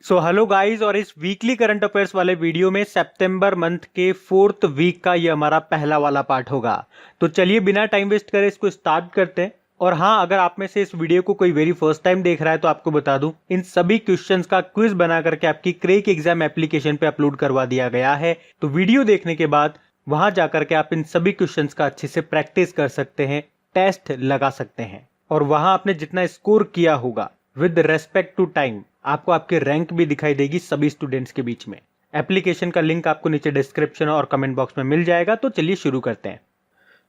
So hello guys, और इस weekly current affairs वाले वीडियो में सितंबर मंथ के 4th वीक का ये हमारा पहला वाला पार्ट होगा। तो चलिए बिना टाइम वेस्ट करे इसको स्टार्ट करते हैं। और हाँ, अगर आप में से इस वीडियो को कोई वेरी फर्स्ट टाइम देख रहा है तो आपको बता दूं, इन सभी क्वेश्चंस का क्विज बना करके आपकी क्रेक एग्जाम एप्लीकेशन पे अपलोड करवा दिया गया है। तो वीडियो देखने के बाद वहां जाकर के आप इन सभी क्वेश्चंस का अच्छे से प्रैक्टिस कर सकते हैं, टेस्ट लगा सकते हैं, और वहां आपने जितना स्कोर किया होगा विद रेस्पेक्ट टू टाइम आपको आपके रैंक भी दिखाई देगी सभी स्टूडेंट्स के बीच में। एप्लीकेशन का लिंक आपको नीचे डिस्क्रिप्शन और कमेंट बॉक्स में मिल जाएगा। तो चलिए शुरू करते हैं।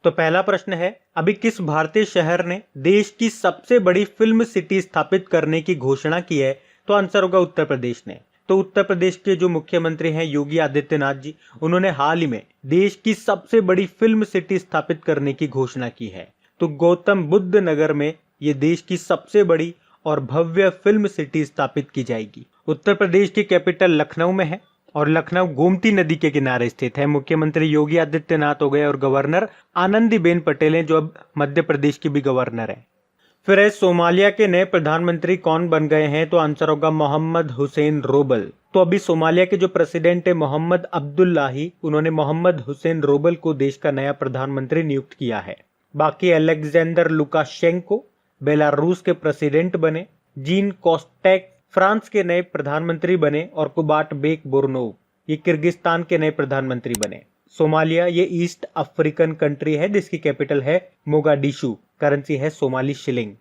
तो पहला प्रश्न है, अभी किस भारतीय शहर ने देश की सबसे बड़ी फिल्म सिटी स्थापित करने की घोषणा की है? तो आंसर होगा उत्तर प्रदेश ने। तो उत्तर प्रदेश के जो मुख्यमंत्री हैं योगी आदित्यनाथ जी, उन्होंने हाल ही में देश की सबसे बड़ी फिल्म सिटी स्थापित करने की घोषणा की है। तो गौतम बुद्ध नगर में ये देश की सबसे बड़ी और भव्य फिल्म सिटी स्थापित की जाएगी। उत्तर प्रदेश की कैपिटल लखनऊ में है और लखनऊ गोमती नदी के किनारे स्थित है। मुख्यमंत्री योगी आदित्यनाथ हो गए और गवर्नर आनंदीबेन पटेल हैं, जो अब मध्य प्रदेश की भी गवर्नर है। फिर है, सोमालिया के नए प्रधानमंत्री कौन बन गए हैं? तो आंसर होगा मोहम्मद हुसैन रोबल। तो अभी सोमालिया के जो प्रेसिडेंट है मोहम्मद अब्दुल्लाही, उन्होंने मोहम्मद हुसैन रोबल को देश का नया प्रधानमंत्री नियुक्त किया है। बाकी अलेक्जेंडर लुकाशेंको बेलारूस के प्रेसिडेंट बने। जीन कोस्टेक फ्रांस के नए प्रधानमंत्री बने और कुबाट बेक बोर्नोव ये किर्गिस्तान के नए प्रधानमंत्री बने। सोमालिया ये ईस्ट अफ्रीकन कंट्री है जिसकी कैपिटल है मोगाडिशु। करेंसी है सोमाली शिलिंग।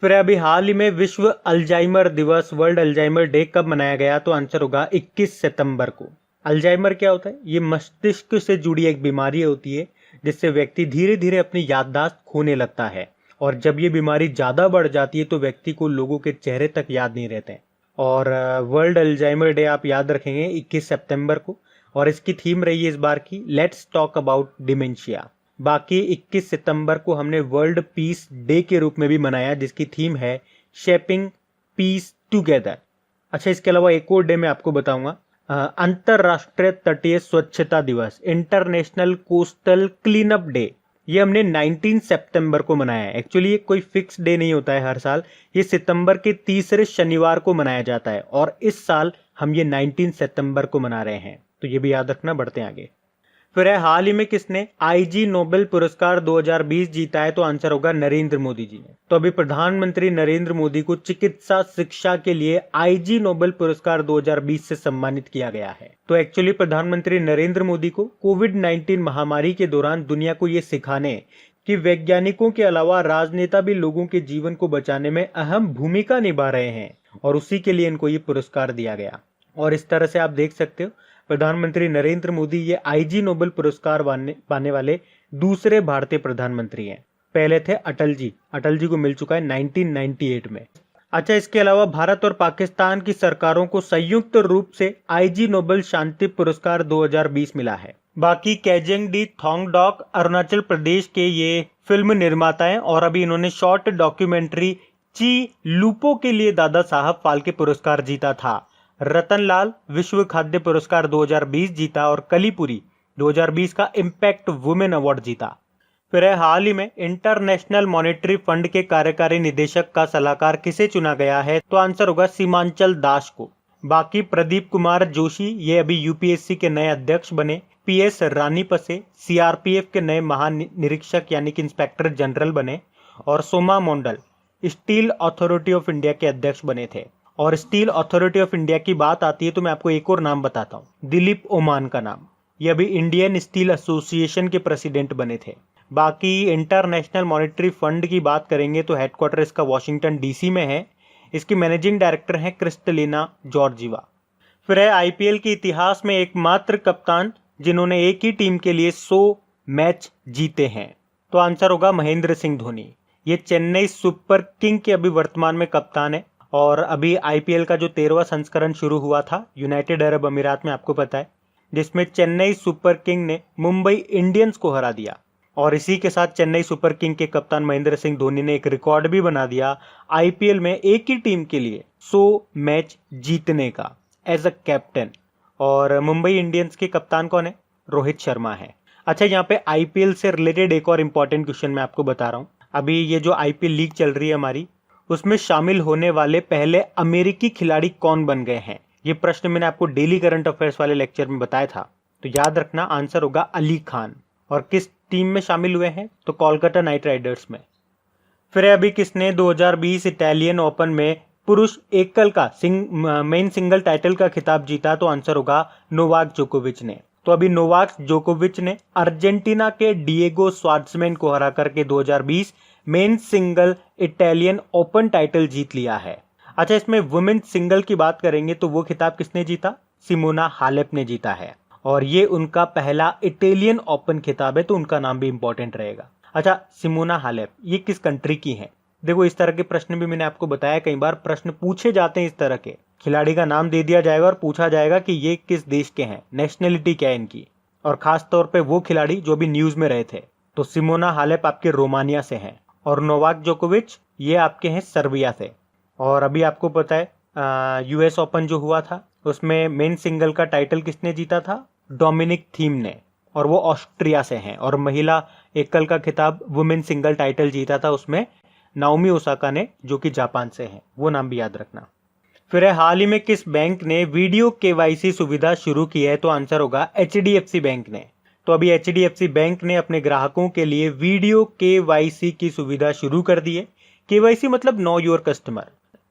फिर अभी हाल ही में विश्व अल्जाइमर दिवस, वर्ल्ड अल्जाइमर डे कब मनाया गया? तो आंसर होगा 21 सितंबर को। अल्जाइमर क्या होता है? ये मस्तिष्क से जुड़ी एक बीमारी होती है जिससे व्यक्ति धीरे धीरे अपनी याददाश्त खोने लगता है, और जब ये बीमारी ज्यादा बढ़ जाती है तो व्यक्ति को लोगों के चेहरे तक याद नहीं रहते हैं। और वर्ल्ड अल्जाइमर डे आप याद रखेंगे 21 सितंबर को, और इसकी थीम रही है इस बार की लेट्स टॉक अबाउट डिमेंशिया। बाकी 21 सितंबर को हमने वर्ल्ड पीस डे के रूप में भी मनाया जिसकी थीम है शेपिंग पीस टुगेदर। अच्छा, इसके अलावा एक और डे मैं आपको बताऊंगा, अंतरराष्ट्रीय तटीय स्वच्छता दिवस, international coastal clean up day. ये हमने 19 सितंबर को मनाया है। एक्चुअली ये कोई फिक्स डे नहीं होता है हर साल, ये सितंबर के तीसरे शनिवार को मनाया जाता है, और इस साल हम ये 19 सितंबर को मना रहे हैं। तो ये भी याद रखना, बढ़ते हैं आगे। फिर है, हाल ही में किसने आईजी नोबेल पुरस्कार 2020 जीता है? तो आंसर होगा नरेंद्र मोदी जी ने। तो अभी प्रधानमंत्री नरेंद्र मोदी को चिकित्सा शिक्षा के लिए आईजी नोबेल पुरस्कार 2020 से सम्मानित किया गया है। तो एक्चुअली प्रधानमंत्री नरेंद्र मोदी को कोविड-19 महामारी के दौरान दुनिया को ये सिखाने कि वैज्ञानिकों के अलावा राजनेता भी लोगों के जीवन को बचाने में अहम भूमिका निभा रहे हैं, और उसी के लिए इनको ये पुरस्कार दिया गया। और इस तरह से आप देख सकते हो प्रधानमंत्री नरेंद्र मोदी ये आईजी नोबेल पुरस्कार पाने वाले दूसरे भारतीय प्रधानमंत्री हैं। पहले थे अटल जी को मिल चुका है 1998 में। अच्छा, इसके अलावा भारत और पाकिस्तान की सरकारों को संयुक्त रूप से आईजी नोबेल शांति पुरस्कार 2020 मिला है। बाकी केजेंग डी थोंगडॉक अरुणाचल प्रदेश के ये फिल्म निर्माता हैं, और अभी इन्होंने शॉर्ट डॉक्यूमेंट्री ची लूपो के लिए दादा साहब फाल्के पुरस्कार जीता था। रतनलाल विश्व खाद्य पुरस्कार 2020 जीता, और कलीपुरी 2020 का इम्पैक्ट वुमेन अवार्ड जीता। फिर है, हाल ही में इंटरनेशनल मॉनेटरी फंड के कार्यकारी निदेशक का सलाहकार किसे चुना गया है? तो आंसर होगा सीमांचल दास को। बाकी प्रदीप कुमार जोशी ये अभी यूपीएससी के नए अध्यक्ष बने। पीएस रानीपसे सीआरपीएफ के नए महानिरीक्षक यानी कि इंस्पेक्टर जनरल बने, और Soma Mondal steel authority of India के अध्यक्ष बने थे। और स्टील अथॉरिटी ऑफ इंडिया की बात आती है तो मैं आपको एक और नाम बताता हूँ, दिलीप ओमान का नाम। ये अभी इंडियन स्टील एसोसिएशन के प्रेसिडेंट बने थे। बाकी इंटरनेशनल मॉनेटरी फंड की बात करेंगे तो हेडक्वार्टर इसका वॉशिंगटन डीसी में है। इसकी मैनेजिंग डायरेक्टर हैं क्रिस्टलिना जॉर्जिवा। फिर है, आईपीएल के इतिहास में एकमात्र कप्तान जिन्होंने एक ही टीम के लिए 100 मैच जीते हैं। तो आंसर होगा महेंद्र सिंह धोनी। ये चेन्नई सुपर किंग के अभी वर्तमान में कप्तान है, और अभी आईपीएल का जो 13वां संस्करण शुरू हुआ था यूनाइटेड अरब अमीरात में, आपको पता है, जिसमें चेन्नई सुपर किंग ने मुंबई इंडियंस को हरा दिया। और इसी के साथ चेन्नई सुपर किंग के कप्तान महेंद्र सिंह धोनी ने एक रिकॉर्ड भी बना दिया आईपीएल में एक ही टीम के लिए 100 मैच जीतने का एज अ कैप्टन। और मुंबई इंडियंस के कप्तान कौन है? रोहित शर्मा है। अच्छा, यहाँ पे आईपीएल से रिलेटेड एक और इंपॉर्टेंट क्वेश्चन मैं आपको बता रहा हूँ। अभी ये जो आईपीएल लीग चल रही है हमारी, उसमें शामिल होने वाले पहले अमेरिकी खिलाड़ी कौन बन गए हैं? ये प्रश्न मैंने आपको डेली करंट अफेयर्स वाले लेक्चर में बताया था, तो याद रखना आंसर होगा अली खान। और किस टीम में शामिल हुए हैं? तो कोलकाता नाइट राइडर्स में। फिर अभी किसने 2020 इटालियन ओपन में पुरुष एकल का मेन सिंगल टाइटल का खिताब जीता? तो आंसर होगा नोवाक जोकोविच ने। तो अभी नोवाक जोकोविच ने अर्जेंटीना के डिएगो स्वार्ट्जमैन को हरा करके 2020 मेन सिंगल इटालियन ओपन टाइटल जीत लिया है। अच्छा, इसमें वुमेन सिंगल की बात करेंगे तो वो खिताब किसने जीता? सिमोना हालेप ने जीता है, और ये उनका पहला इटालियन ओपन खिताब है, तो उनका नाम भी इंपॉर्टेंट रहेगा। अच्छा, सिमोना हालेप ये किस कंट्री की हैं? देखो, इस तरह के प्रश्न भी मैंने आपको बताया, कई बार प्रश्न पूछे जाते हैं इस तरह के। खिलाड़ी का नाम दे दिया जाएगा और पूछा जाएगा कि ये किस देश के हैं, नेशनलिटी क्या है इनकी, और खास तौर पे वो खिलाड़ी जो भी न्यूज में रहे थे। तो सिमोना हालेप आपके रोमानिया से हैं, और नोवाक जोकोविच ये आपके हैं सर्बिया से। और अभी आपको पता है यूएस ओपन जो हुआ था उसमें मेन सिंगल का टाइटल किसने जीता था? डोमिनिक थीम ने, और वो ऑस्ट्रिया से हैं। और महिला एकल का खिताब वुमेन सिंगल टाइटल जीता था, उसमें नाओमी ओसाका ने, जो कि जापान से हैं। वो नाम भी याद रखना। फिर हाल ही में किस बैंक ने वीडियो केवाईसी सुविधा शुरू की है? तो आंसर होगा एचडीएफसी बैंक ने। तो अभी एचडीएफसी बैंक ने अपने ग्राहकों के लिए वीडियो केवाईसी की सुविधा शुरू कर दी है। केवाईसी मतलब नो योर कस्टमर।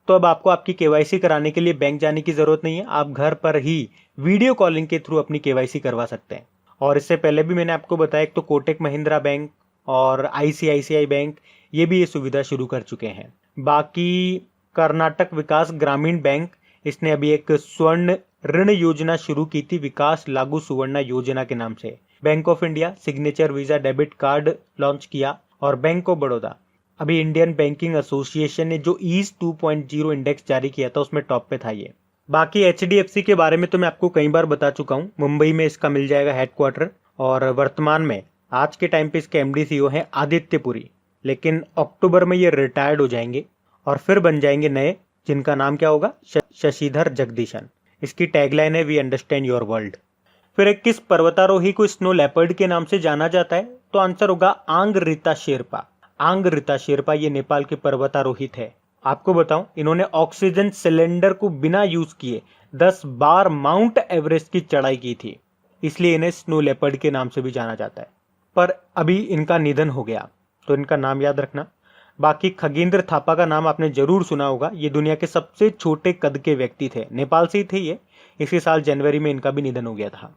तो अब आपको आपकी केवाईसी कराने के लिए बैंक जाने की जरूरत नहीं है, आप घर पर ही वीडियो कॉलिंग के थ्रू अपनी केवाईसी करवा सकते हैं। और इससे पहले भी मैंने आपको बताया, एक तो कोटक महिंद्रा बैंक और आईसीआईसीआई बैंक ये भी ये सुविधा शुरू कर चुके हैं। बाकी कर्नाटक विकास ग्रामीण बैंक, इसने अभी एक स्वर्ण ऋण योजना शुरू की थी, विकास लागू सुवर्णा योजना के नाम से। Bank of India signature visa debit card launch किया, और बैंक ऑफ बड़ौदा अभी इंडियन बैंकिंग एसोसिएशन ने जो ईज 2.0 इंडेक्स जारी किया था उसमें टॉप पे था ये। बाकी एचडीएफसी के बारे में तो मैं आपको कई बार बता चुका हूँ, मुंबई में इसका मिल जाएगा हेडक्वार्टर, और वर्तमान में आज के टाइम पे इसके एमडी सीईओ हैं आदित्य पुरी, लेकिन अक्टूबर में ये रिटायर्ड हो जाएंगे और फिर बन जाएंगे नए, जिनका नाम क्या होगा? शशिधर जगदीशन। इसकी टैगलाइन है वी अंडरस्टैंड योर वर्ल्ड। फिर एक किस पर्वतारोही को स्नो लेपर्ड के नाम से जाना जाता है? तो आंसर होगा आंग रीता शेरपा। आंग रीता शेरपा ये नेपाल के पर्वतारोही थे। आपको बताऊं, इन्होंने ऑक्सीजन सिलेंडर को बिना यूज किए 10 बार माउंट एवरेस्ट की चढ़ाई की थी, इसलिए इन्हें स्नो लेपर्ड के नाम से भी जाना जाता है। पर अभी इनका निधन हो गया, तो इनका नाम याद रखना। बाकी खगेंद्र थापा का नाम आपने जरूर सुना होगा, ये दुनिया के सबसे छोटे कद के व्यक्ति थे, नेपाल से ही थे ये। इसी साल जनवरी में इनका भी निधन हो गया था।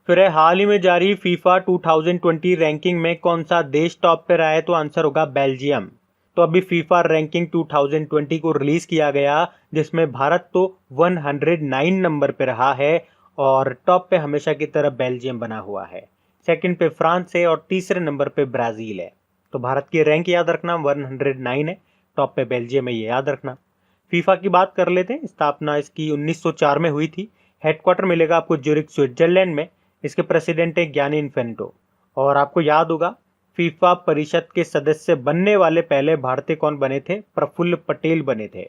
फिर हाल ही में जारी फीफा 2020 रैंकिंग में कौन सा देश टॉप पे रहा है? तो आंसर होगा बेल्जियम। तो अभी फीफा रैंकिंग 2020 को रिलीज किया गया, जिसमें भारत तो 109 नंबर पे रहा है, और टॉप पे हमेशा की तरह बेल्जियम बना हुआ है। सेकंड पे फ्रांस है, और तीसरे नंबर पे ब्राजील है। तो भारत की रैंक याद रखना 109 है, टॉप पे बेल्जियम है, ये याद रखना। फीफा की बात कर लेते हैं। स्थापना इसकी 1904 में हुई थी। हेडक्वार्टर मिलेगा आपको ज्यूरिख स्विट्जरलैंड में। इसके प्रेसिडेंट है ज्ञानी इन्फेंटो। और आपको याद होगा, फीफा परिषद के सदस्य बनने वाले पहले भारतीय कौन बने थे? प्रफुल्ल पटेल बने थे।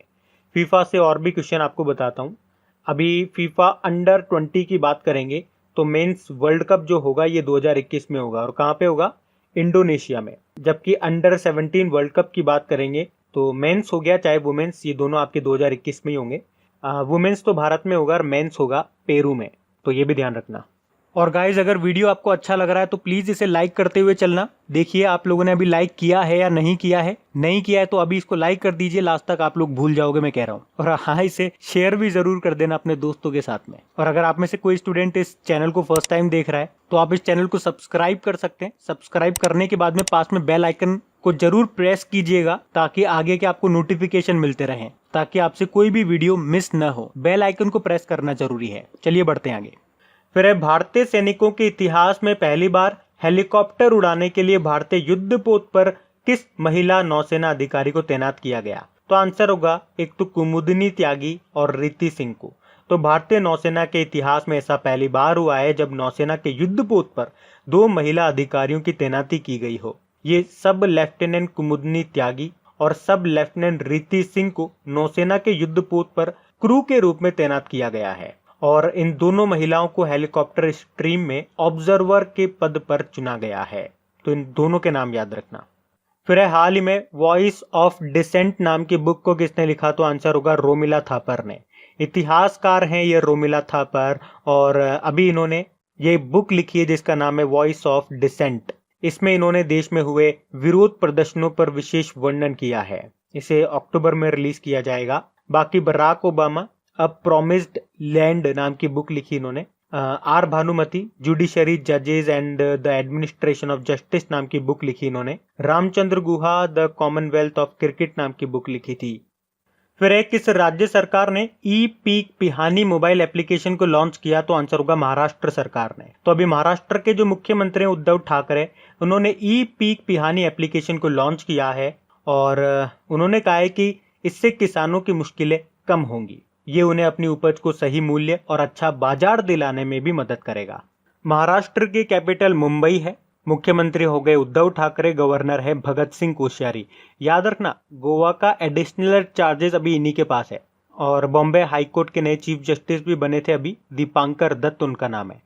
फीफा से और भी क्वेश्चन आपको बताता हूँ। अभी फीफा अंडर 20 की बात करेंगे तो मेंस वर्ल्ड कप जो होगा ये 2021 में होगा, और कहाँ पे होगा? इंडोनेशिया में। जबकि अंडर 17 वर्ल्ड कप की बात करेंगे तो मेंस हो गया चाहे वुमेन्स, ये दोनों आपके 2021 में ही होंगे। वुमेन्स तो भारत में होगा और मेंस होगा पेरू में, तो ये भी ध्यान रखना। और गाइज, अगर वीडियो आपको अच्छा लग रहा है तो प्लीज इसे लाइक करते हुए चलना। देखिए आप लोगों ने अभी लाइक किया है या नहीं किया है। नहीं किया है तो अभी इसको लाइक कर दीजिए, लास्ट तक आप लोग भूल जाओगे मैं कह रहा हूँ। और हाँ, इसे शेयर भी जरूर कर देना अपने दोस्तों के साथ में। और अगर आप में से कोई स्टूडेंट इस चैनल को फर्स्ट टाइम देख रहा है तो आप इस चैनल को सब्सक्राइब कर सकते हैं। सब्सक्राइब करने के बाद में पास में बेल आइकन को जरूर प्रेस कीजिएगा, ताकि आगे के आपको नोटिफिकेशन मिलते रहें, ताकि आपसे कोई भी वीडियो मिस न हो। बेल आइकन को प्रेस करना जरूरी है। चलिए बढ़ते हैं आगे। फिर भारतीय सैनिकों के इतिहास में पहली बार हेलीकॉप्टर उड़ाने के लिए भारतीय युद्धपोत पर किस महिला नौसेना अधिकारी को तैनात किया गया? तो आंसर होगा एक तो कुमुदिनी त्यागी और रीति सिंह को। तो भारतीय नौसेना के इतिहास में ऐसा पहली बार हुआ है जब नौसेना के युद्धपोत पर 2 महिला अधिकारियों की तैनाती की गई हो। ये सब लेफ्टिनेंट कुमुदिनी त्यागी और सब लेफ्टिनेंट रीति सिंह को नौसेना के युद्धपोत पर क्रू के रूप में तैनात किया गया है। और इन दोनों महिलाओं को हेलीकॉप्टर स्ट्रीम में ऑब्जर्वर के पद पर चुना गया है। तो इन दोनों के नाम याद रखना। फिर है हाल ही में वॉइस ऑफ डिसेंट नाम की बुक को किसने लिखा, तो आंसर होगा रोमिला थापर ने। इतिहासकार हैं ये रोमिला थापर, और अभी इन्होंने ये बुक लिखी है जिसका नाम है वॉइस ऑफ डिसेंट। इसमें इन्होंने देश में हुए विरोध प्रदर्शनों पर विशेष वर्णन किया है। इसे अक्टूबर में रिलीज किया जाएगा। बाकी बराक ओबामा अ प्रॉमिस्ड लैंड नाम की बुक लिखी इन्होंने। आर भानुमति जुडिशरी जजेस and the administration of justice नाम की बुक लिखी इन्होंने। Ramachandra Guha the Commonwealth of cricket नाम की बुक लिखी थी। फिर एक किस राज्य सरकार ने ई पीक पिहानी मोबाइल एप्लीकेशन को लॉन्च किया, तो आंसर होगा महाराष्ट्र सरकार ने। तो अभी महाराष्ट्र के जो मुख्यमंत्री हैं उद्धव ठाकरे, उन्होंने ई पीक पिहानी एप्लीकेशन को लॉन्च किया है और उन्होंने कहा है कि इससे किसानों की मुश्किलें कम होंगी। ये उन्हें अपनी उपज को सही मूल्य और अच्छा बाजार दिलाने में भी मदद करेगा। महाराष्ट्र की कैपिटल मुंबई है। मुख्यमंत्री हो गए उद्धव ठाकरे, गवर्नर है भगत सिंह कोश्यारी। याद रखना गोवा का एडिशनल चार्जेस अभी इन्हीं के पास है। और बॉम्बे हाईकोर्ट के नए चीफ जस्टिस भी बने थे अभी, दीपांकर दत्त उनका नाम है।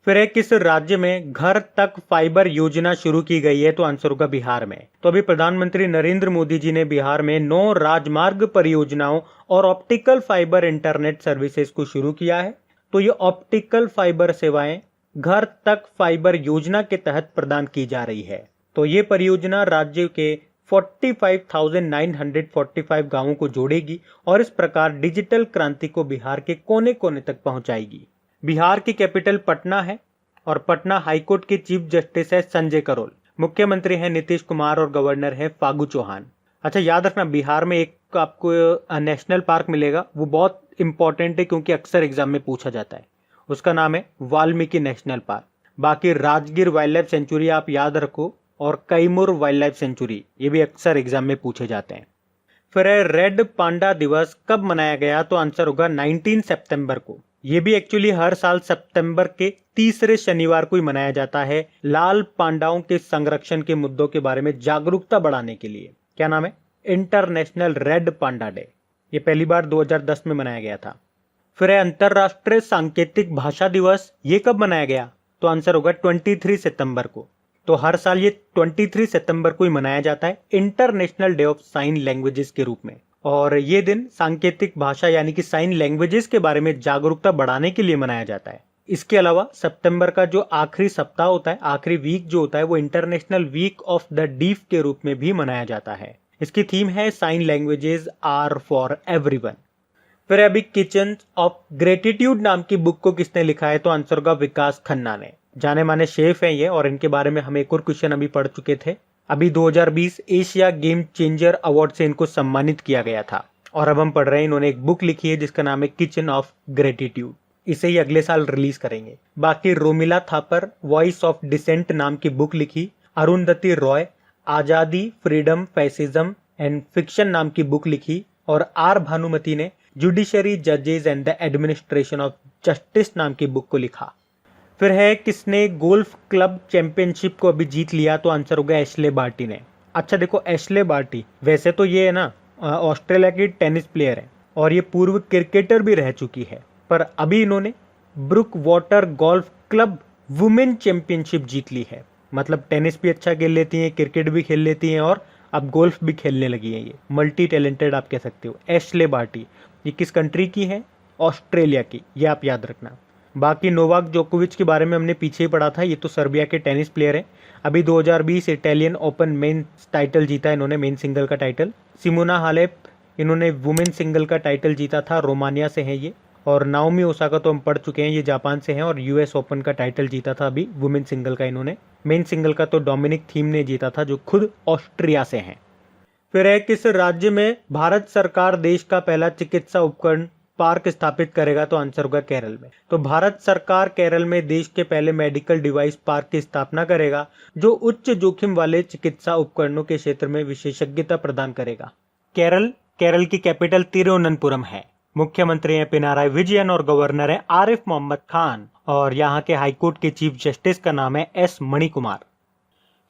फिर एक किस राज्य में घर तक फाइबर योजना शुरू की गई है, तो आंसर होगा बिहार में। तो अभी प्रधानमंत्री नरेंद्र मोदी जी ने बिहार में 9 राजमार्ग परियोजनाओं और ऑप्टिकल फाइबर इंटरनेट सर्विसेज को शुरू किया है। तो ये ऑप्टिकल फाइबर सेवाएं घर तक फाइबर योजना के तहत प्रदान की जा रही है। तो ये परियोजना राज्य के 45,945 गांवों को जोड़ेगी और इस प्रकार डिजिटल क्रांति को बिहार के कोने कोने तक पहुंचाएगी। बिहार की कैपिटल पटना है और पटना हाईकोर्ट के चीफ जस्टिस है संजय करोल। मुख्यमंत्री हैं नीतीश कुमार और गवर्नर है फागू चौहान। अच्छा याद रखना बिहार में एक आपको नेशनल पार्क मिलेगा, वो बहुत इंपॉर्टेंट है क्योंकि अक्सर एग्जाम में पूछा जाता है। उसका नाम है वाल्मीकि नेशनल पार्क। बाकी राजगीर वाइल्ड लाइफ सेंचुरी आप याद रखो, और कैमूर वाइल्ड लाइफ सेंचुरी, ये भी अक्सर एग्जाम में पूछे जाते हैं। फिर रेड पांडा दिवस कब मनाया गया, तो आंसर होगा 19 सितंबर को। ये भी एक्चुअली हर साल सितंबर के तीसरे शनिवार को ही मनाया जाता है, लाल पांडाओं के संरक्षण के मुद्दों के बारे में जागरूकता बढ़ाने के लिए। क्या नाम है? International red panda day. ये पहली बार 2010 में मनाया गया था। फिर है अंतरराष्ट्रीय सांकेतिक भाषा दिवस, ये कब मनाया गया, तो आंसर होगा 23 सितंबर को। तो हर साल ये 23 सितंबर को ही मनाया जाता है international day of sine languages के रूप में। और ये दिन सांकेतिक भाषा यानी कि साइन लैंग्वेजेस के बारे में जागरूकता बढ़ाने के लिए मनाया जाता है। इसके अलावा सितंबर का जो आखिरी सप्ताह होता है, आखिरी वीक जो होता है, वो international week of the deaf के रूप में भी मनाया जाता है। इसकी थीम है sign languages are for everyone. फिर अभी किचन ऑफ ग्रेटिट्यूड नाम की बुक को किसने लिखा है, तो आंसर होगा विकास खन्ना ने। जाने माने शेफ हैं ये, और इनके बारे में हम एक और क्वेश्चन अभी पढ़ चुके थे। अभी 2020 एशिया गेम चेंजर अवार्ड से इनको सम्मानित किया गया था। और अब हम पढ़ रहे हैं, इन्होंने एक बुक लिखी है जिसका नाम है किचन ऑफ ग्रेटिट्यूड। इसे ही अगले साल रिलीज करेंगे। बाकी Romila Thapar voice of dissent नाम की बुक लिखी। अरुंधति रॉय आजादी, फ्रीडम, फैसिज्म एंड फिक्शन नाम की बुक लिखी। और आर भानुमति ने जुडिशरी जजेस and the administration of justice नाम की बुक को लिखा। फिर है किसने गोल्फ क्लब चैंपियनशिप को अभी जीत लिया, तो आंसर होगा एशले बार्टी ने। अच्छा देखो, एशले बार्टी वैसे तो ये है ना ऑस्ट्रेलिया की टेनिस प्लेयर है और ये पूर्व क्रिकेटर भी रह चुकी है, पर अभी इन्होंने brook water golf club women championship जीत ली है। मतलब टेनिस भी अच्छा खेल लेती हैं, क्रिकेट भी खेल लेती हैं और अब गोल्फ भी खेलने लगी है। ये मल्टी टैलेंटेड आप कह सकते हो। एशले बार्टी ये किस कंट्री की है? ऑस्ट्रेलिया की, ये आप याद रखना। बाकी नोवाक जोकोविच के बारे में हमने पीछे ही पढ़ा था, ये तो सर्बिया के टेनिस प्लेयर हैं। अभी 2020 इटालियन ओपन मेन टाइटल जीता इन्होंने, मेन सिंगल का टाइटल। सिमोना हालेप इन्होंने वुमेन सिंगल का टाइटल जीता था, रोमानिया से हैं ये। और नाओमी ओसाका तो हम पढ़ चुके हैं, ये जापान से हैं और यूएस ओपन का टाइटल जीता था अभी वुमेन सिंगल का इन्होंने। मेन सिंगल का तो डोमिनिक थीम ने जीता था जो खुद ऑस्ट्रिया से हैं। फिर है किस राज्य में भारत सरकार देश का पहला चिकित्सा उपकरण पार्क स्थापित करेगा, तो आंसर होगा केरल में। तो भारत सरकार केरल में देश के पहले मेडिकल डिवाइस पार्क की स्थापना करेगा जो उच्च जोखिम वाले चिकित्सा उपकरणों के क्षेत्र में विशेषज्ञता प्रदान करेगा। केरल की कैपिटल तिरुवनंतपुरम है। मुख्यमंत्री हैं पिनाराई विजयन और गवर्नर है आरिफ मोहम्मद खान। और यहाँ के हाईकोर्ट के चीफ जस्टिस का नाम है एस मणिकुमार।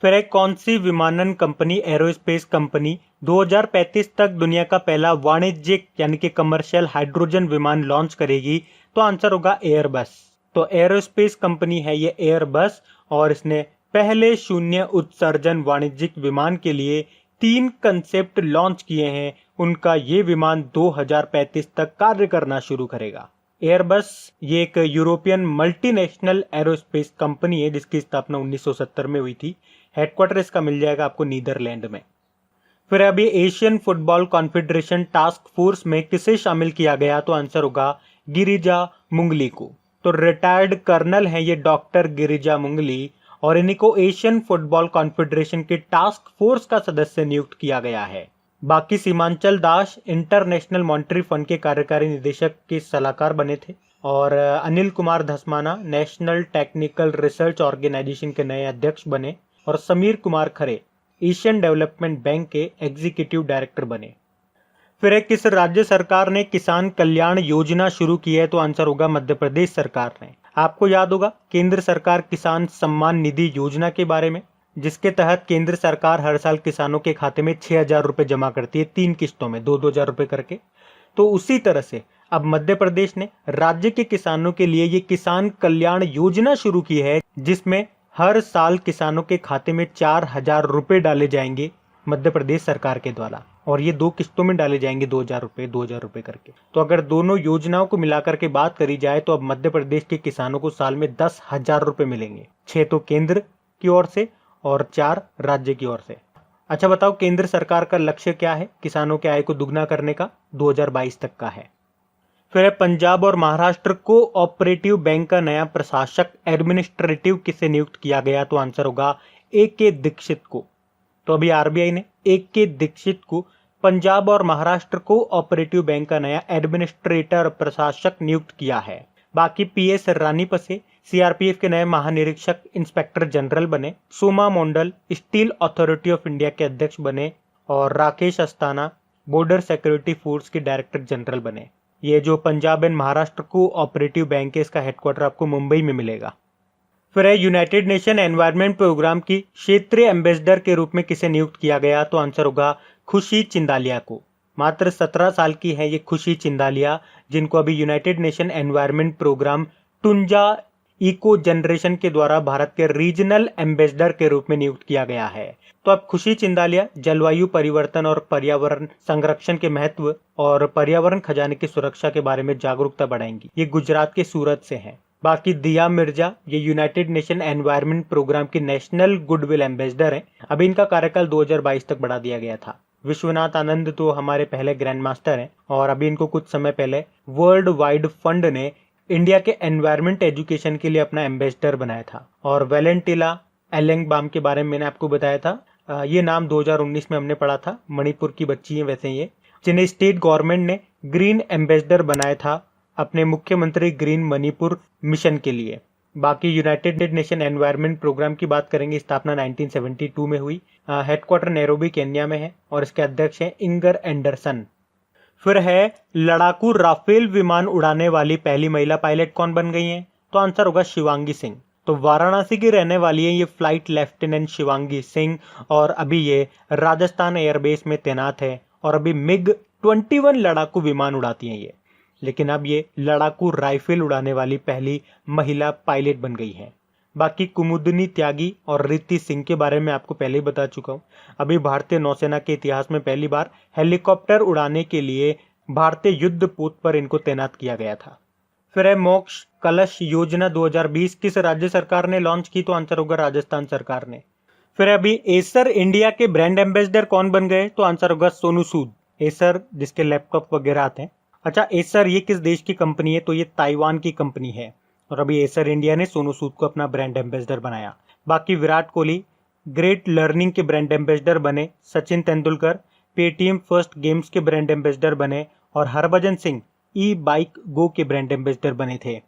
फिर एक कौन सी विमानन कंपनी, एरोस्पेस कंपनी 2035 तक दुनिया का पहला वाणिज्यिक यानी कि कमर्शियल हाइड्रोजन विमान लॉन्च करेगी, तो आंसर होगा एयरबस। तो एरोस्पेस कंपनी है ये एयरबस और इसने पहले शून्य उत्सर्जन वाणिज्यिक विमान के लिए 3 कंसेप्ट लॉन्च किए हैं। उनका ये विमान 2035 तक कार्य करना शुरू करेगा। एयरबस ये एक यूरोपियन मल्टीनेशनल एरोस्पेस कंपनी है जिसकी स्थापना 1970 में हुई थी। हेडक्वार्टर इसका मिल जाएगा आपको नीदरलैंड में। फिर अभी Asian football confederation task force में किसे शामिल किया गया, तो आंसर होगा गिरिजा मुंगली को। तो रिटायर्ड कर्नल हैं ये डॉक्टर गिरिजा मुंगली और इन्हीं को एशियन फुटबॉल कॉन्फेडरेशन के टास्क फोर्स का सदस्य नियुक्त किया गया है। बाकी Seemanchal Das international monetary fund के कार्यकारी निदेशक के सलाहकार बने थे और Anil Kumar Dhasmana national technical research organisation के नए अध्यक्ष बने और Sameer Kumar Khare Asian development bank के एग्जीक्यूटिव डायरेक्टर बने। फिर एक किस राज्य सरकार ने किसान कल्याण योजना शुरू की है, तो आंसर होगा मध्य प्रदेश सरकार ने। आपको याद होगा केंद्र सरकार किसान सम्मान निधि योजना के बारे में, जिसके तहत केंद्र सरकार हर साल किसानों के खाते में 6,000 रुपए जमा करती है 3 किस्तों में 2-2 हजार रुपए करके। तो उसी तरह से अब मध्य प्रदेश ने राज्य के किसानों के लिए ये किसान कल्याण योजना शुरू की है जिसमें हर साल किसानों के खाते में 4,000 रुपए डाले जाएंगे मध्य प्रदेश सरकार के द्वारा और ये 2 किस्तों में डाले जाएंगे 2,000 रुपए करके। तो अगर दोनों योजनाओं को मिलाकर के बात करी जाए तो अब मध्य प्रदेश के किसानों को साल में 10,000 रुपए मिलेंगे। 6 तो केंद्र की ओर से और 4 राज्य की ओर से। अच्छा बताओ केंद्र सरकार का लक्ष्य क्या है किसानों के आय को दुगना करने का? 2022 तक का है। फिर है पंजाब और महाराष्ट्र कोऑपरेटिव बैंक का नया प्रशासक एडमिनिस्ट्रेटिव किसे नियुक्त किया गया, तो आंसर होगा ए.के. दीक्षित को। तो अभी आरबीआई ने ए.के. दीक्षित को पंजाब और महाराष्ट्र कोऑपरेटिव बैंक का नया एडमिनिस्ट्रेटर प्रशासक नियुक्त किया है। बाकी पीएस रानीपसे सीआरपीएफ के नए महानिरीक्षक इंस्पेक्टर जनरल बने। Soma Mondal steel authority of India के अध्यक्ष बने और Rakesh Asthana border security force के डायरेक्टर जनरल बने। ये जो Punjab and Maharashtra cooperative bank है इसका हेडक्वार्टर आपको मुंबई में मिलेगा। फिर है यूनाइटेड नेशन एनवायरनमेंट प्रोग्राम की क्षेत्रीय एम्बेसडर के रूप में किसे नियुक्त किया गया, तो आंसर होगा खुशी चिंदालिया को। मात्र 17 साल की है ये खुशी चिंदालिया जिनको अभी United Nation Environment Programme Tunza eco generation के द्वारा भारत के रीजनल एम्बेसडर के रूप में नियुक्त किया गया है। तो अब खुशी चिंदालिया जलवायु परिवर्तन और पर्यावरण संरक्षण के महत्व और पर्यावरण खजाने की सुरक्षा के बारे में जागरूकता बढ़ाएंगी। ये गुजरात के सूरत से हैं। बाकी दिया मिर्जा ये यूनाइटेड नेशन एनवायरनमेंट प्रोग्राम की नेशनल गुडविल एम्बेसडर हैं। अभी इनका कार्यकाल 2022 तक बढ़ा दिया गया था। विश्वनाथ आनंद तो हमारे पहले ग्रैंड मास्टर हैं और अभी इनको कुछ समय पहले वर्ल्ड वाइड फंड ने इंडिया के एनवायरनमेंट एजुकेशन के लिए अपना एम्बेसडर बनाया था। और वेलेंटिला एलेंगबाम के बारे में मैंने आपको बताया था, ये नाम 2019 में हमने पढ़ा था। मणिपुर की बच्ची है वैसे ये, जिन्हें स्टेट गवर्नमेंट ने ग्रीन एम्बेसडर बनाया था अपने मुख्यमंत्री ग्रीन मणिपुर मिशन के लिए। बाकी यूनाइटेड नेशन एनवायरनमेंट प्रोग्राम की बात करेंगे, स्थापना 1972 में हुई। हेडक्वार्टर नैरोबी केन्या में है और इसके अध्यक्ष हैं इंगर एंडरसन। फिर है लड़ाकू राफेल विमान उड़ाने वाली पहली महिला पायलट कौन बन गई हैं, तो आंसर होगा शिवांगी सिंह। तो वाराणसी की रहने वाली है ये फ्लाइट लेफ्टिनेंट शिवांगी सिंह और अभी ये राजस्थान एयरबेस में तैनात है और अभी मिग 21 लड़ाकू विमान उड़ाती हैं ये। लेकिन अब ये लड़ाकू राइफल उड़ाने वाली पहली महिला पायलट बन गई है। बाकी कुमुदनी त्यागी और रिद्धि सिंह के बारे में आपको पहले ही बता चुका हूँ। अभी भारतीय नौसेना के इतिहास में पहली बार हेलीकॉप्टर उड़ाने के लिए भारतीय युद्ध पोत पर इनको तैनात किया गया था। फिर है मोक्ष कलश योजना 2020 किस राज्य सरकार ने लॉन्च की, तो आंसर होगा राजस्थान सरकार ने। फिर अभी एसर इंडिया के ब्रांड एम्बेसडर कौन बन गए, तो आंसर होगा सोनू सूद। एसर जिसके लैपटॉप वगैरह आते हैं। अच्छा एसर ये किस देश की कंपनी है, तो ये ताइवान की कंपनी है और अभी एसर इंडिया ने सोनू सूद को अपना ब्रांड एम्बेसडर बनाया। बाकी विराट कोहली ग्रेट लर्निंग के ब्रांड एम्बेसडर बने। Sachin Tendulkar Paytm first games के ब्रांड एम्बेसडर बने और हरभजन सिंह ई बाइक गो के ब्रांड एम्बेसडर बने थे।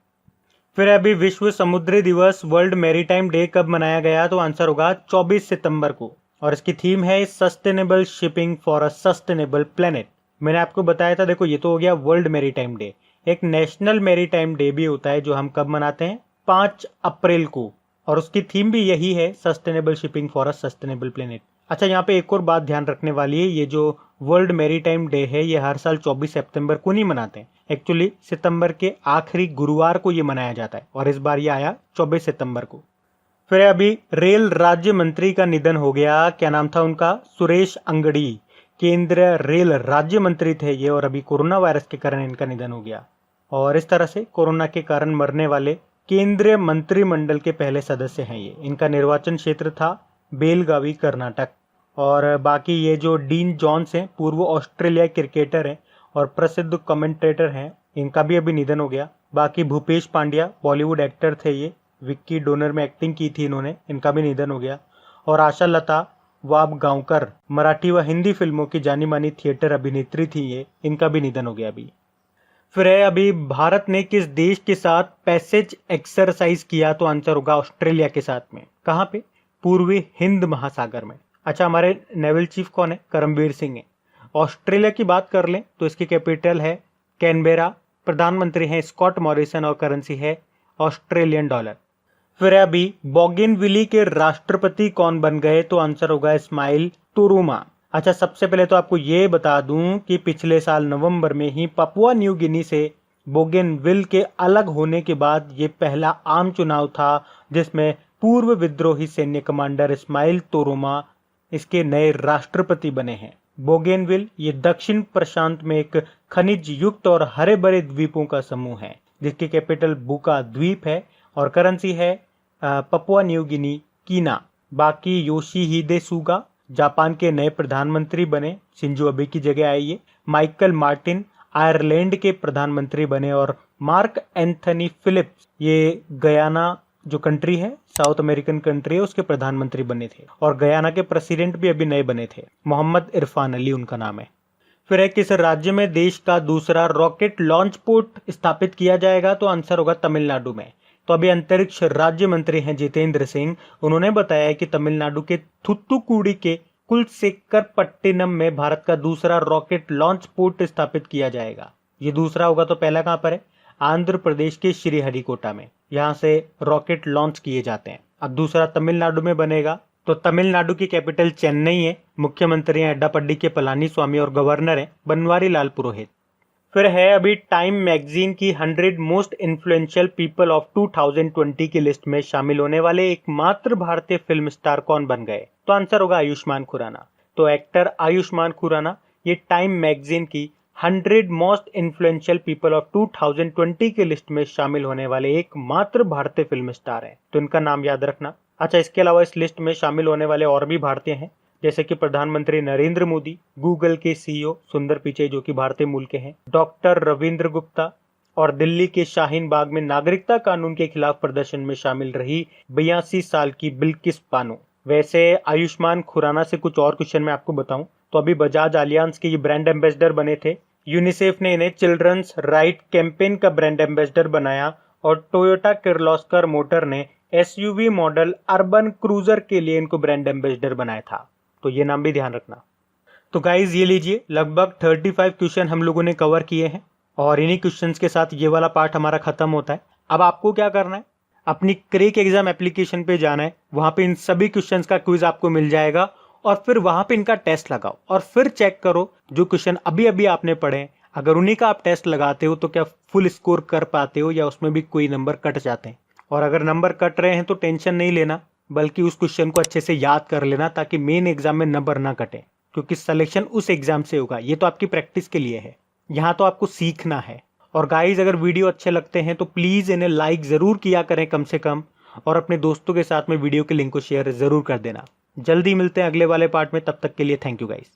फिर अभी विश्व समुद्री दिवस वर्ल्ड मैरीटाइम डे कब मनाया गया, तो आंसर होगा 24 सितंबर को और इसकी थीम है sustainable shipping for a sustainable planet. मैंने आपको बताया था, देखो ये तो हो गया वर्ल्ड मैरीटाइम डे। एक नेशनल मैरीटाइम डे भी होता है जो हम कब मनाते हैं 5 अप्रैल को और उसकी थीम भी यही है sustainable shipping for a sustainable planet. अच्छा यहाँ पे एक और बात ध्यान रखने वाली है, ये जो वर्ल्ड मैरीटाइम डे है ये हर साल 24 सितंबर को नहीं मनाते हैं। एक्चुअली सितंबर के आखिरी गुरुवार को ये मनाया जाता है और इस बार ये आया 24 सितंबर को। फिर अभी रेल राज्य मंत्री का निधन हो गया। क्या नाम था उनका? सुरेश अंगड़ी। केंद्रीय रेल राज्य मंत्री थे ये, और अभी कोरोना वायरस के कारण इनका निधन हो गया। और इस तरह से कोरोना के कारण मरने वाले केंद्रीय मंत्रिमंडल के पहले सदस्य हैं ये। इनका निर्वाचन क्षेत्र था बेलगावी, कर्नाटक। और बाकी ये जो डीन जॉन्स हैं, पूर्व ऑस्ट्रेलिया क्रिकेटर हैं और प्रसिद्ध कमेंटेटर हैं, इनका भी अभी निधन हो गया। बाकी भूपेश पांड्या, बॉलीवुड एक्टर थे ये, विक्की डोनर में एक्टिंग की थी इन्होंने, इनका भी निधन हो गया। और आशा लता वाबगांवकर, मराठी व हिंदी फिल्मों की जानी मानी थिएटर अभिनेत्री थी ये, इनका भी निधन हो गया अभी। फिर है अभी भारत ने किस देश के साथ पैसेज एक्सरसाइज किया? तो आंसर होगा ऑस्ट्रेलिया के साथ में। कहाँ पे? पूर्वी हिंद महासागर में। अच्छा, हमारे नेवल चीफ कौन है? करमबीर सिंह है। ऑस्ट्रेलिया की बात कर लें तो इसकी कैपिटल है कैनबेरा, प्रधानमंत्री हैं स्कॉट मॉरिसन और करेंसी है ऑस्ट्रेलियन डॉलर। फिर अभी बोगनविली के राष्ट्रपति कौन बन गए? तो आंसर होगा इस्माइल टूरुमा। अच्छा, सबसे पहले तो आपको ये बता दूं कि पिछले साल नवंबर में ही पपुआ न्यू गिनी से बोगनविल के अलग होने के बाद ये पहला आम चुनाव था जिसमें पूर्व विद्रोही सैन्य कमांडर इस्माइल टूरुमा इसके नए राष्ट्रपति बने हैं। बोगनविल ये दक्षिण प्रशांत में एक खनिज युक्त और हरे भरे द्वीपों का समूह है जिसकी कैपिटल बुका द्वीप है और करेंसी है पपुआ न्यू गिनी कीना। बाकी योशिहिदे सुगा जापान के नए प्रधानमंत्री बने, शिंजो अबे की जगह आए ये। माइकल मार्टिन आयरलैंड के प्रधानमंत्री बने और मार्क एंथनी फिलिप्स ये गयाना जो कंट्री है, साउथ अमेरिकन कंट्री है, उसके प्रधानमंत्री बने थे। और गयाना के प्रेसिडेंट भी अभी नए बने थे, मोहम्मद इरफान अली उनका नाम है। फिर है किस राज्य में देश का दूसरा रॉकेट लॉन्च पोर्ट स्थापित किया जाएगा? तो आंसर होगा तमिलनाडु में। तो अभी अंतरिक्ष राज्य मंत्री हैं जितेंद्र सिंह, उन्होंने बताया कि तमिलनाडु के थुत्तुकुडी के कुलसेक्करपट्टिनम में भारत का दूसरा रॉकेट लॉन्च पोर्ट स्थापित किया जाएगा। ये दूसरा होगा तो पहला कहां पर है? आंध्र प्रदेश के श्रीहरिकोटा में, यहां से रॉकेट लॉन्च किए जाते हैं। अब दूसरा तमिलनाडु में बनेगा, तो तमिलनाडु की कैपिटल चेन्नई है, मुख्यमंत्री हैं एड्डापड्डी के पलानी स्वामी और गवर्नर हैं बनवारी लाल पुरोहित। फिर है अभी टाइम मैगजीन की 100 मोस्ट इन्फ्लुएंशियल पीपल ऑफ 2020 की लिस्ट में शामिल होने वाले एकमात्र भारतीय फिल्म स्टार कौन बन गए? तो आंसर होगा आयुष्मान खुराना। तो एक्टर आयुष्मान खुराना ये टाइम मैगजीन की 100 मोस्ट इन्फ्लुएंशियल पीपल ऑफ 2020 की लिस्ट में शामिल होने वाले एकमात्र भारतीय फिल्म स्टार हैं, तो इनका नाम याद रखना। अच्छा, इसके अलावा इस लिस्ट में शामिल होने वाले और भी भारतीय हैं, जैसे कि प्रधानमंत्री नरेंद्र मोदी, गूगल के सीईओ सुंदर पिचई जो कि भारतीय मूल के हैं, डॉक्टर रविंद्र गुप्ता, और दिल्ली के शाहीन बाग में नागरिकता कानून के खिलाफ प्रदर्शन में शामिल रही 82 साल की बिल्किस बानो। वैसे आयुष्मान खुराना से कुछ और क्वेश्चन मैं आपको बताऊं तो अभी बजाज अलियांज के ये ब्रांड एम्बेसडर बने थे। यूनिसेफ ने इन्हें चिल्ड्रंस राइट कैंपेन का ब्रांड एम्बेसडर बनाया और टोयोटा किर्लोस्कर मोटर ने एसयूवी मॉडल अर्बन क्रूजर के लिए इनको ब्रांड एम्बेसडर बनाया था, तो ये नाम भी ध्यान रखना। तो गाइज ये लीजिए, लगभग 35 क्वेश्चन हम लोगों ने कवर किए हैं और इन्हीं क्वेश्चंस के साथ ये वाला पार्ट हमारा खत्म होता है। अब आपको क्या करना है, अपनी क्रेक एग्जाम एप्लीकेशन पे जाना है, वहां पे इन सभी क्वेश्चंस का क्विज आपको मिल जाएगा और फिर वहां पे इनका टेस्ट लगाओ और फिर चेक करो जो क्वेश्चन अभी अभी आपने पढ़े, अगर उन्हीं का आप टेस्ट लगाते हो तो क्या फुल स्कोर कर पाते हो या उसमें भी कोई नंबर कट जाते हैं। और अगर नंबर कट रहे हैं तो टेंशन नहीं लेना, बल्कि उस क्वेश्चन को अच्छे से याद कर लेना ताकि मेन एग्जाम में नंबर ना कटे, क्योंकि सिलेक्शन उस एग्जाम से होगा। ये तो आपकी प्रैक्टिस के लिए है, यहाँ तो आपको सीखना है। और गाइज अगर वीडियो अच्छे लगते हैं तो प्लीज इन्हें लाइक जरूर किया करें कम से कम, और अपने दोस्तों के साथ में वीडियो के लिंक को शेयर जरूर कर देना। जल्दी मिलते हैं अगले वाले पार्ट में, तब तक के लिए थैंक यू गाइज।